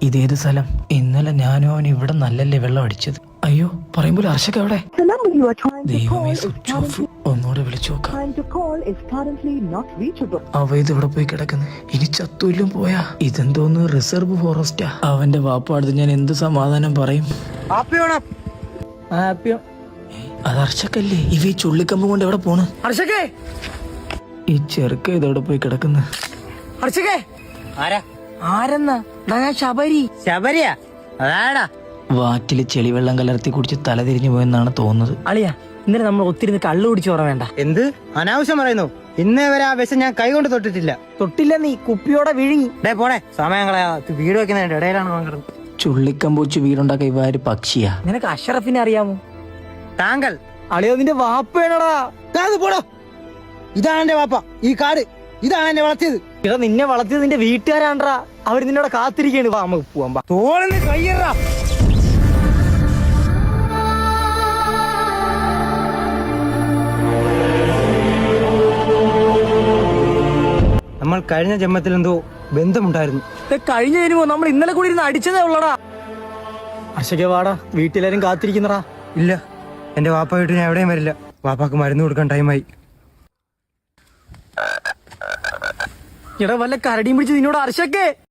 ഇതേത് സ്ഥലം? ഇന്നലെ ഞാനും അവൻ ഇവിടെ നല്ലല്ലേ വെള്ളം അടിച്ചത്. അയ്യോ, പറയുമ്പോൾ ഹർഷക്ക് എവിടെ? ദൈവമേ, സ്വിച്ച് ഓഫ്. ഒന്നുകൂടെ വിളിച്ചു നോക്കാം. അവ ഇത് ഇവിടെ പോയി കിടക്കുന്നു. ഇനി ചത്തൂല്ലും പോയാ? ഇതെന്തോന്ന് റിസർവ് ഫോറസ്റ്റാ. അവന്റെ വാപ്പാടുത്ത് ഞാൻ എന്ത് സമാധാനം പറയും? അത് ഹർഷക്കല്ലേ? ഇവ ഈ ചുള്ളിക്കമ്പ് കൊണ്ട് എവിടെ പോണ്? ഹർഷക്കേ, ഈ ചെറുക്ക ഇതെവിടെ പോയി കിടക്കുന്നു? ഹർഷക്കേ, ആരെന്നാ? ശബരിയാ? അതാടാ. വാറ്റില് ചെളിവെള്ളം കലർത്തി കുടിച്ച് തല തിരിഞ്ഞു പോയെന്നാണ് തോന്നുന്നത്. അളിയാ, ഇന്നലെ നമ്മൾ ഒത്തിരി കള്ളു കുടിച്ച് ഓർമ്മ വേണ്ട. എന്ത് അനാവശ്യം പറയുന്നു? ഇന്നേ വരെ ആ വിഷം ഞാൻ കൈ കൊണ്ട് തൊട്ടിട്ടില്ല. തൊട്ടില്ല, നീ കുപ്പിയോടെ വിഴുങ്ങി. പോണേ, സമയം കളയാ. വീട് വെക്കുന്നതിന്റെ ഇടയിലാണ് കിടന്നത്. ചുള്ളിക്കമ്പ് വെച്ച് വീടുണ്ടാക്കാൻ ഇവര് പക്ഷിയാ. നിനക്ക് അഷറഫിനെ അറിയാമോ? താങ്കൾ അളിയോ, നിന്റെ വാപ്പ വേണടാ. പോടോ, ഇതാണ് എന്റെ വാപ്പ. ഈ കാട് ഇതാണ് എന്നെ വളർത്തിയത്. ഇടാ, നിന്നെ വളർത്തിയത് നിന്റെ വീട്ടുകാരാണ്ടാ. അവര് നിന്നോട് കാത്തിരിക്കാണ്. വാ, നമുക്ക് പോവാൻ. തോളിന് കയ്യറാ. നമ്മൾ കഴിഞ്ഞ ജന്മത്തിൽ എന്തോ ബന്ധമുണ്ടായിരുന്നു. കഴിഞ്ഞ ജന്മോ? നമ്മൾ ഇന്നലെ കൂടി ഇരുന്ന് അടിച്ചതേ ഉള്ളടാ. അർഷക, വാടാ, വീട്ടിലെല്ലാരും കാത്തിരിക്കുന്നടാ. ഇല്ല, എന്റെ വാപ്പ വീട്ടിൽ ഞാൻ എവിടെയും വരില്ല. വാപ്പാക്ക് മരുന്ന് കൊടുക്കാൻ ടൈമായി. എടാ, വല്ല കരടിയും പിടിച്ച് നിന്നോട് അർഷക്കേ.